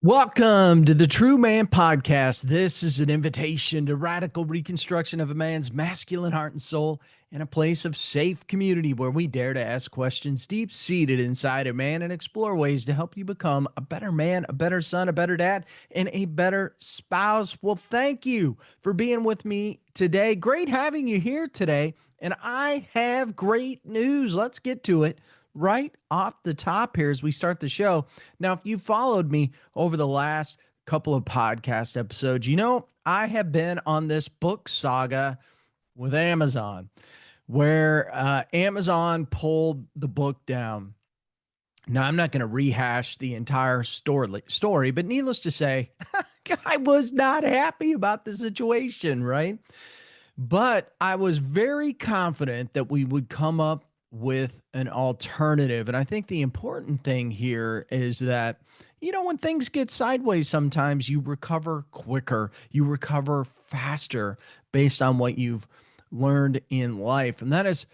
Welcome to the True Man Podcast. This is an invitation to radical reconstruction of a man's masculine heart and soul in a place of safe community where we dare to ask questions deep seated inside a man and explore ways to help you become a better man, a better son, a better dad, and a better spouse. Well, thank you for being with me today. Great having you here today. And I have great news. Let's get to it right off the top here as we start the show. Now, if you followed me over the last couple of podcast episodes, you know I have been on this book saga with Amazon where Amazon pulled the book down. Now, I'm not going to rehash the entire story, but needless to say, I was not happy about the situation, right? But I was very confident that we would come up with an alternative. And I think the important thing here is that, when things get sideways, sometimes you recover quicker, you recover faster based on what you've learned in life. And that is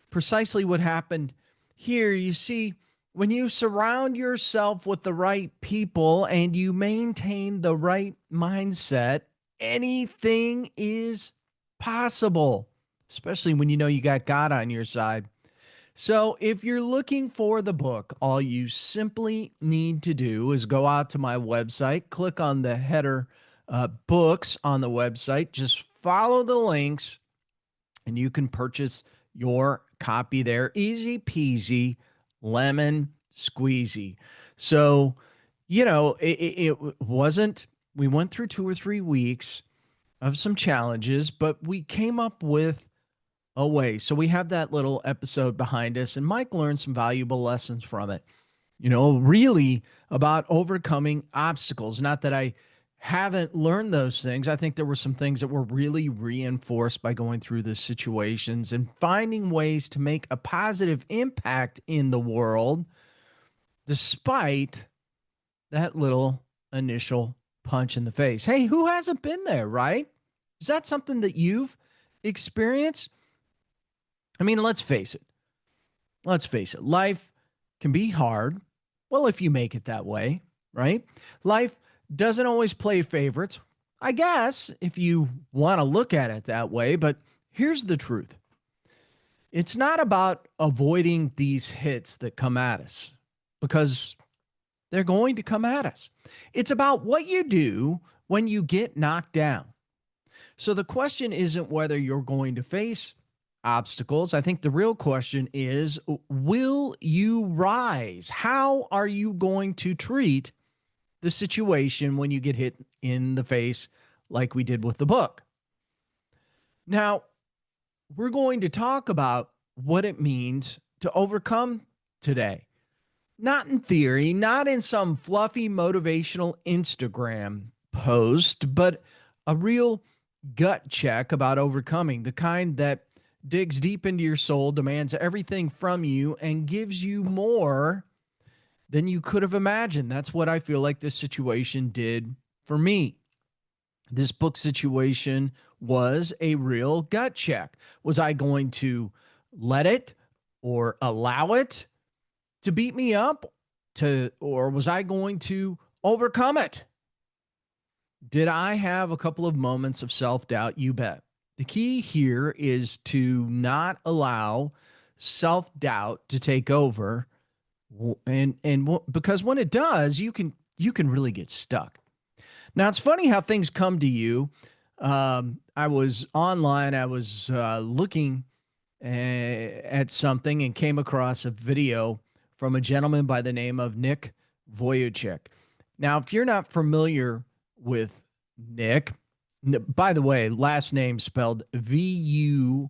precisely what happened here. You see, when you surround yourself with the right people and you maintain the right mindset, anything is possible, especially when you know you got God on your side. So, if you're looking for the book, all you simply need to do is go out to my website, click on the header books on the website, just follow the links, and you can purchase your copy there. Easy peasy, lemon squeezy. So, it wasn't, we went through 2 or 3 weeks of some challenges, but we came up with a way. So we have that little episode behind us, and Mike learned some valuable lessons from it, really about overcoming obstacles. Not that I haven't learned those things. I think there were some things that were really reinforced by going through the situations and finding ways to make a positive impact in the world, despite that little initial punch in the face. Hey, who hasn't been there, right? Is that something that you've experienced? I mean, let's face it. Let's face it. Life can be hard. Well, if you make it that way, right? Life doesn't always play favorites, I guess, if you want to look at it that way. But here's the truth. It's not about avoiding these hits that come at us, because they're going to come at us. It's about what you do when you get knocked down. So the question isn't whether you're going to face obstacles. I think the real question is, will you rise? How are you going to treat the situation when you get hit in the face like we did with the book? Now, we're going to talk about what it means to overcome today. Not in theory, not in some fluffy motivational Instagram post, but a real gut check about overcoming, the kind that digs deep into your soul, demands everything from you, and gives you more than you could have imagined. That's what I feel like this situation did for me. This book situation was a real gut check. Was I going to let it or allow it to beat me up, or was I going to overcome it? Did I have a couple of moments of self-doubt? You bet. The key here is to not allow self-doubt to take over, and because when it does, you can really get stuck. Now, it's funny how things come to you. I was online, I was looking at something and came across a video from a gentleman by the name of Nick Vujicic. Now, if you're not familiar with Nick, by the way, last name spelled Vujicic.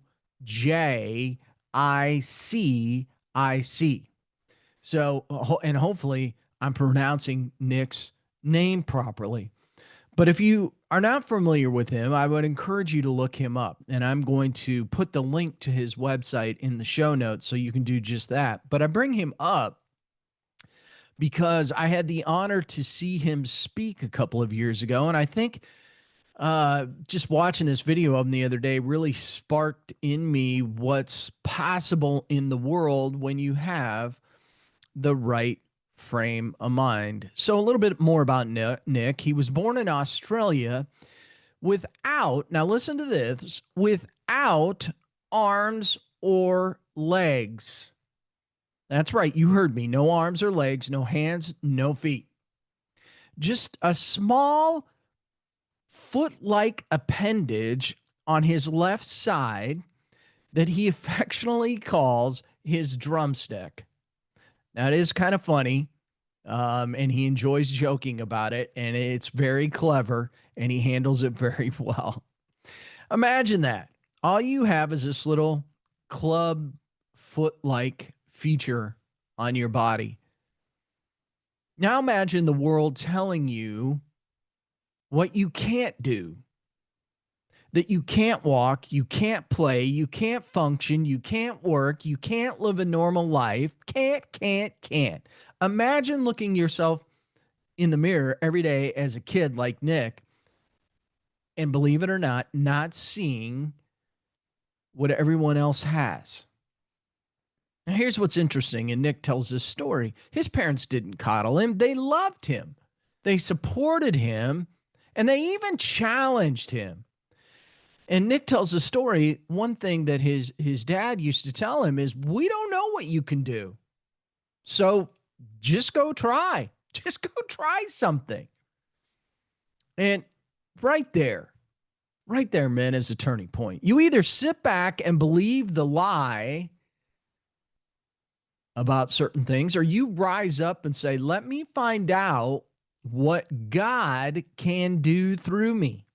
So, and hopefully I'm pronouncing Nick's name properly. But if you are not familiar with him, I would encourage you to look him up. And I'm going to put the link to his website in the show notes so you can do just that. But I bring him up because I had the honor to see him speak a couple of years ago. And I think just watching this video of him the other day really sparked in me what's possible in the world when you have the right frame of mind. So, a little bit more about Nick. He was born in Australia without, now listen to this, without arms or legs. That's right. You heard me. No arms or legs, no hands, no feet. Just a small foot-like appendage on his left side that he affectionately calls his drumstick. Now, it is kind of funny, and he enjoys joking about it, and it's very clever, and he handles it very well. Imagine that. All you have is this little club foot-like feature on your body. Now imagine the world telling you what you can't do, that you can't walk, you can't play, you can't function, you can't work, you can't live a normal life. Can't. Imagine looking yourself in the mirror every day as a kid like Nick, and believe it or not seeing what everyone else has. Now, here's what's interesting, and Nick tells this story. His parents didn't coddle him. They loved him. They supported him, and they even challenged him. And Nick tells the story. One thing that his dad used to tell him is, we don't know what you can do. So just go try. Just go try something. And right there, man, is a turning point. You either sit back and believe the lie about certain things, or you rise up and say, let me find out what God can do through me.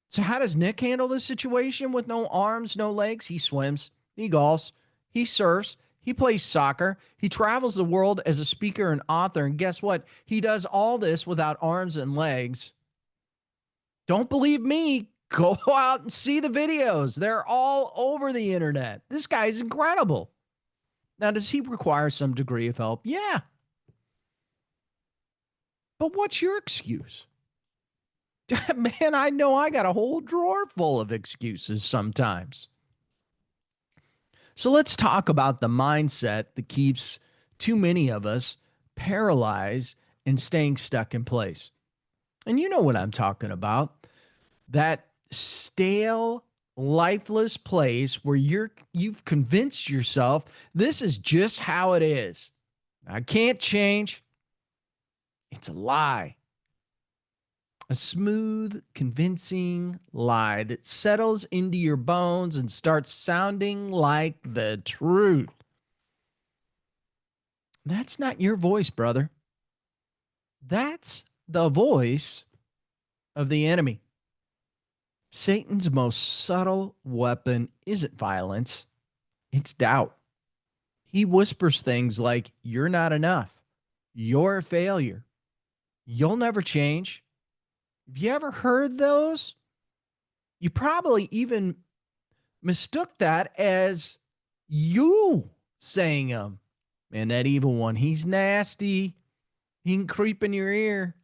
So how does Nick handle this situation with no arms, no legs? He swims, he golfs, he surfs, he plays soccer, he travels the world as a speaker and author. And guess what? He does all this without arms and legs. Don't believe me? Go out and see the videos. They're all over the internet. This guy's incredible. Now, does he require some degree of help? Yeah. But what's your excuse? Man, I know I got a whole drawer full of excuses sometimes. So let's talk about the mindset that keeps too many of us paralyzed and staying stuck in place. And you know what I'm talking about. That stale, lifeless place where you've convinced yourself this is just how it is. I can't change. It's a lie. A smooth, convincing lie that settles into your bones and starts sounding like the truth. That's not your voice, brother. That's the voice of the enemy. Satan's most subtle weapon isn't violence, it's doubt. He whispers things like, you're not enough. You're a failure. You'll never change. Have you ever heard those? You probably even mistook that as you saying them. Man, that evil one, he's nasty. He can creep in your ear.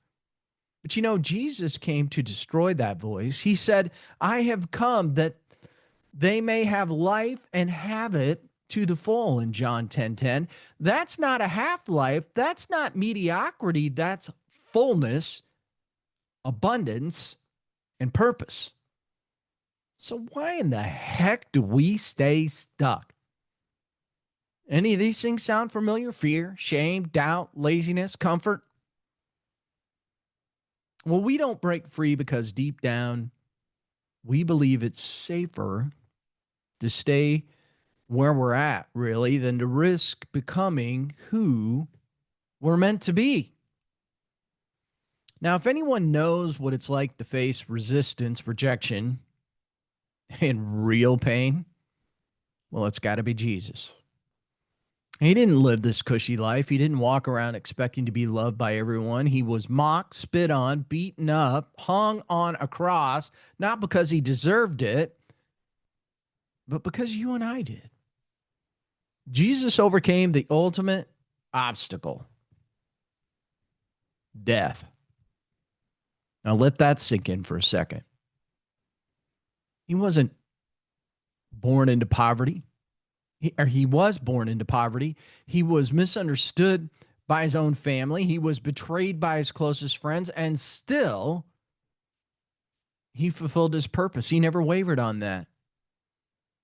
But you know, Jesus came to destroy that voice. He said, I have come that they may have life and have it to the full in John 10:10. That's not a half life. That's not mediocrity. That's fullness, abundance, and purpose. So why in the heck do we stay stuck? Any of these things sound familiar? Fear, shame, doubt, laziness, comfort? Well, we don't break free because deep down, we believe it's safer to stay where we're at, really, than to risk becoming who we're meant to be. Now, if anyone knows what it's like to face resistance, rejection, and real pain, well, it's got to be Jesus. He didn't live this cushy life. He didn't walk around expecting to be loved by everyone. He was mocked, spit on, beaten up, hung on a cross, not because he deserved it, but because you and I did. Jesus overcame the ultimate obstacle, death. Now let that sink in for a second. He wasn't born into poverty. He was born into poverty. He was misunderstood by his own family. He was betrayed by his closest friends, and still he fulfilled his purpose. He never wavered on that.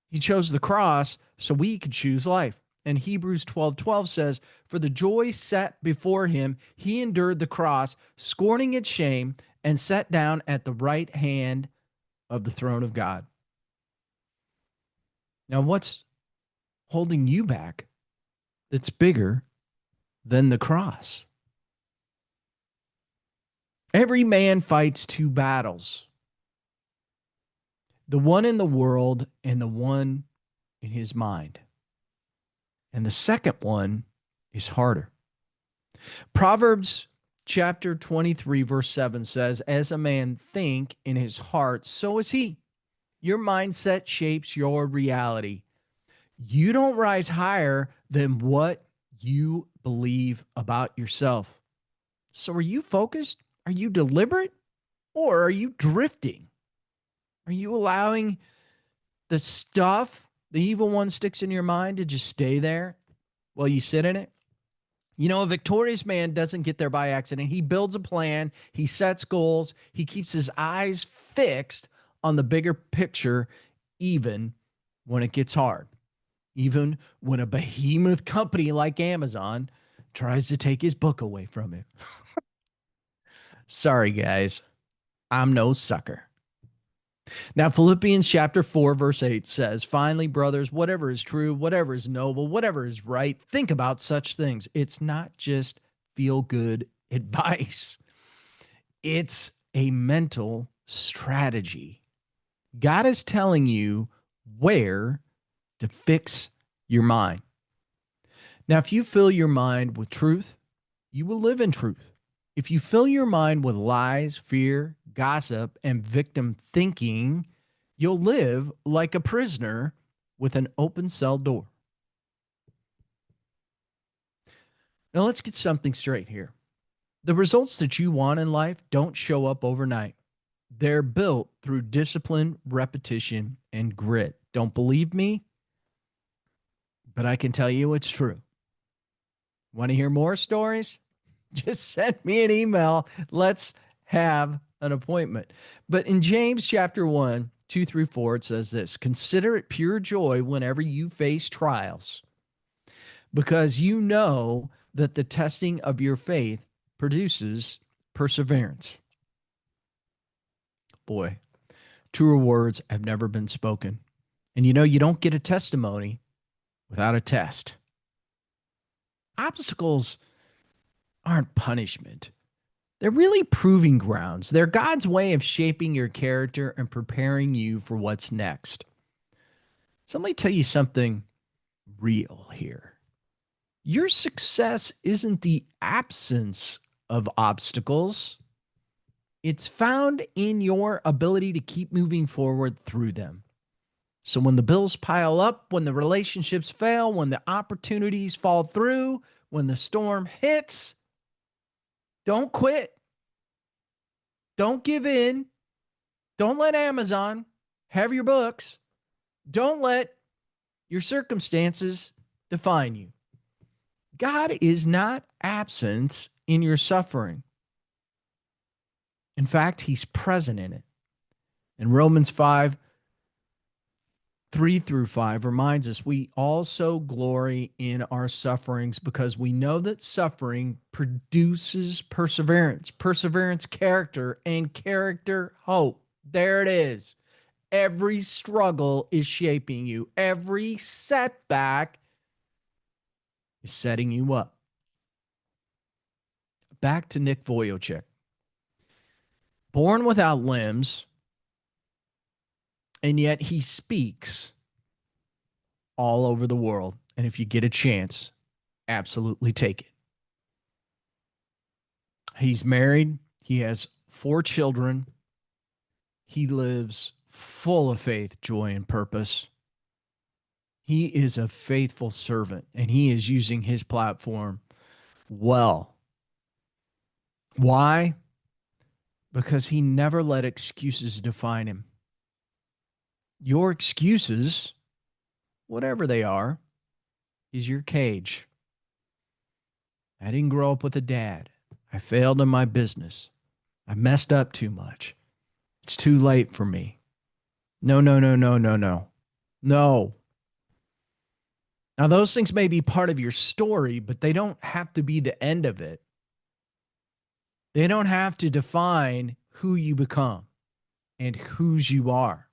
He chose the cross so we could choose life. And Hebrews 12:12 says, "For the joy set before him, he endured the cross, scorning its shame, and sat down at the right hand of the throne of God." Now, what's holding you back that's bigger than the cross? Every man fights two battles, the one in the world and the one in his mind. And the second one is harder. Proverbs chapter 23, verse 7 says, "As a man think in his heart, so is he." Your mindset shapes your reality. You don't rise higher than what you believe about yourself. So are you focused? Are you deliberate? Or are you drifting? Are you allowing the stuff the evil one sticks in your mind to just stay there while you sit in it? You know, a victorious man doesn't get there by accident. He builds a plan, he sets goals, he keeps his eyes fixed on the bigger picture, even when it gets hard, even when a behemoth company like Amazon tries to take his book away from him. Sorry, guys, I'm no sucker. Now, Philippians chapter 4, verse 8 says, "Finally, brothers, whatever is true, whatever is noble, whatever is right, think about such things." It's not just feel good advice, it's a mental strategy. God is telling you where to fix your mind. Now, if you fill your mind with truth, you will live in truth. If you fill your mind with lies, fear, gossip, and victim thinking, you'll live like a prisoner with an open cell door. Now, let's get something straight here. The results that you want in life don't show up overnight. They're built through discipline, repetition, and grit. Don't believe me? But I can tell you it's true. Want to hear more stories? Just send me an email. Let's have an appointment. But in James chapter 1, 2 through 4, it says this: "Consider it pure joy whenever you face trials, because you know that the testing of your faith produces perseverance." Boy, truer words have never been spoken. And you know, you don't get a testimony without a test. Obstacles aren't punishment. They're really proving grounds. They're God's way of shaping your character and preparing you for what's next. So let me tell you something real here. Your success isn't the absence of obstacles, it's found in your ability to keep moving forward through them. So when the bills pile up, when the relationships fail, when the opportunities fall through, when the storm hits, don't quit. Don't give in. Don't let Amazon have your books. Don't let your circumstances define you. God is not absent in your suffering. In fact, he's present in it. And Romans 5, 3 through 5 reminds us we also glory in our sufferings because we know that suffering produces perseverance, perseverance, character, and character, hope. There it is. Every struggle is shaping you. Every setback is setting you up. Back to Nick Vujicic. Born without limbs, and yet he speaks all over the world. And if you get a chance, absolutely take it. He's married. He has 4 children. He lives full of faith, joy, and purpose. He is a faithful servant, and he is using his platform well. Why? Because he never let excuses define him. Your excuses, whatever they are, He's your cage. I didn't grow up with a dad. I failed in my business. I messed up too much. It's too late for me. No, no, no, no, no, no. No. Now, those things may be part of your story, but they don't have to be the end of it. They don't have to define who you become and whose you are.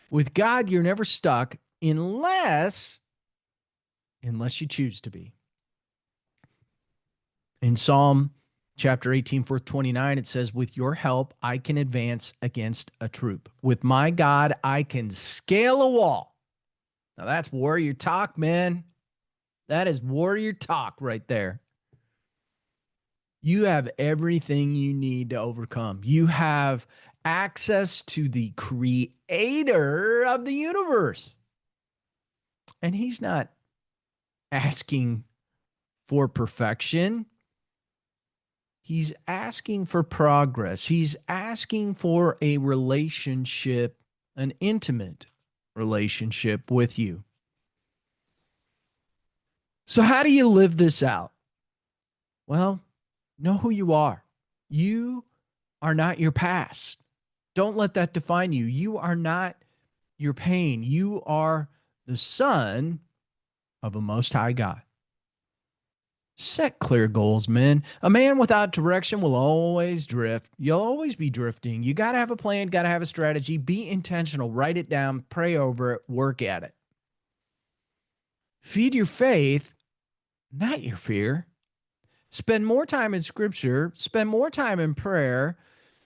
With God, you're never stuck unless you choose to be. In Psalm chapter 18, verse 29, it says, with your help, I can advance against a troop. With my God, I can scale a wall. Now that's warrior talk, man. That is warrior talk right there. You have everything you need to overcome. You have access to the creator of the universe. And he's not asking for perfection. He's asking for progress. He's asking for a relationship, an intimate relationship with you. So, how do you live this out? Well, know who you are. You are not your past. Don't let that define you. You are not your pain. You are the son of a most high God. Set clear goals, men. A man without direction will always drift. You'll always be drifting. You got to have a plan, got to have a strategy. Be intentional. Write it down, pray over it, work at it. Feed your faith, not your fear. Spend more time in scripture, spend more time in prayer,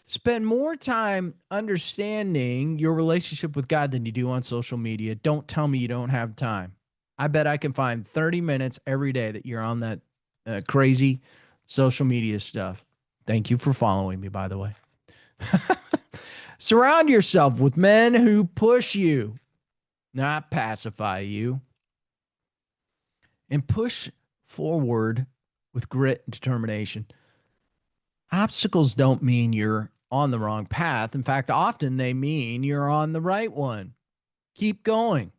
spend more time understanding your relationship with God than you do on social media. Don't tell me you don't have time. I bet I can find 30 minutes every day that you're on that crazy social media stuff. Thank you for following me, by the way. Surround yourself with men who push you, not pacify you, and push forward with grit and determination. Obstacles don't mean you're on the wrong path. In fact, often they mean you're on the right one. Keep going.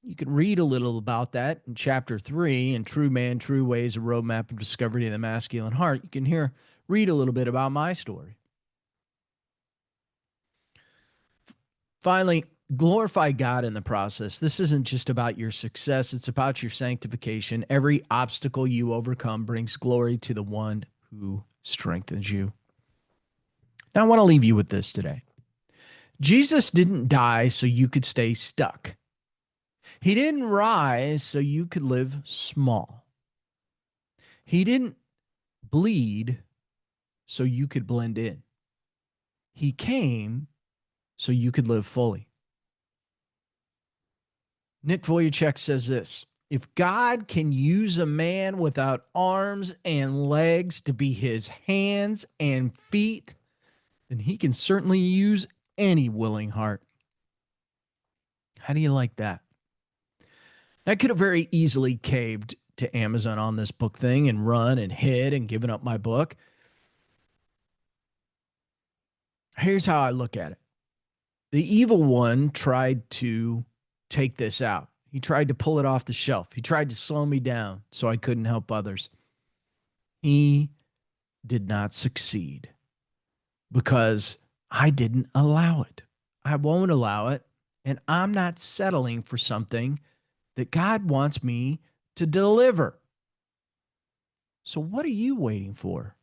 You can read a little about that in chapter 3 in True Man, True Ways, a roadmap of discovery of the masculine heart. You can read a little bit about my story. Finally, glorify God in the process. This isn't just about your success, it's about your sanctification. Every obstacle you overcome brings glory to the one who strengthens you. Now, I want to leave you with this today. Jesus didn't die so you could stay stuck. He didn't rise so you could live small. He didn't bleed so you could blend in. He came so you could live fully. Nick Vujicic says this: if God can use a man without arms and legs to be his hands and feet, then he can certainly use any willing heart. How do you like that? I could have very easily caved to Amazon on this book thing and run and hid and given up my book. Here's how I look at it. The evil one tried to take this out. He tried to pull it off the shelf. He tried to slow me down so I couldn't help others. He did not succeed because I didn't allow it. I won't allow it. And I'm not settling for something that God wants me to deliver. So what are you waiting for?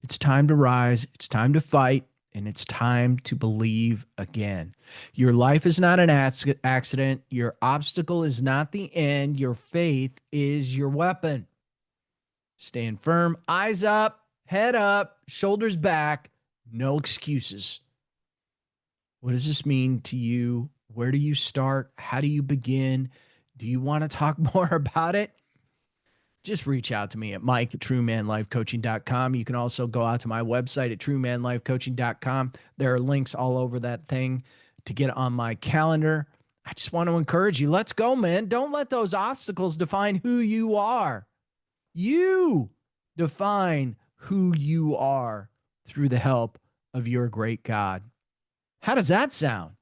It's time to rise. It's time to fight. And it's time to believe again. Your life is not an accident. Your obstacle is not the end. Your faith is your weapon. Stand firm, eyes up, head up, shoulders back, no excuses. What does this mean to you? Where do you start? How do you begin? Do you want to talk more about it? Just reach out to me at mike@truemanlifecoaching.com. You can also go out to my website at truemanlifecoaching.com. There are links all over that thing to get on my calendar. I just want to encourage you. Let's go, man. Don't let those obstacles define who you are. You define who you are through the help of your great God. How does that sound?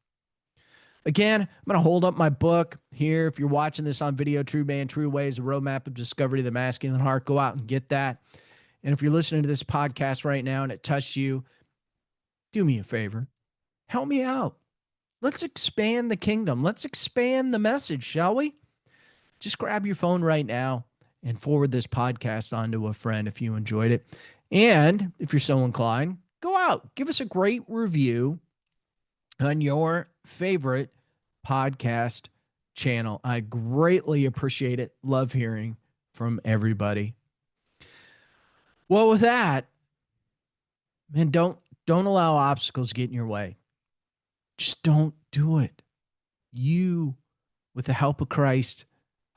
Again, I'm going to hold up my book here. If you're watching this on video, True Man, True Ways, a roadmap of discovery of the masculine heart, go out and get that. And if you're listening to this podcast right now and it touched you, do me a favor. Help me out. Let's expand the kingdom. Let's expand the message, shall we? Just grab your phone right now and forward this podcast on to a friend if you enjoyed it. And if you're so inclined, go out, give us a great review on your favorite podcast channel. I greatly appreciate it. Love hearing from everybody. Well, with that, man, don't allow obstacles to get in your way. Just don't do it. You, with the help of Christ,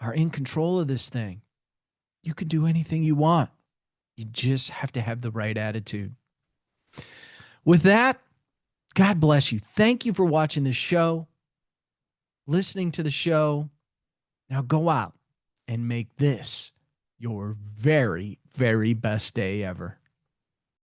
are in control of this thing. You can do anything you want. You just have to have the right attitude. With that, God bless you. Thank you for watching this show, listening to the show. Now go out and make this your very, very best day ever.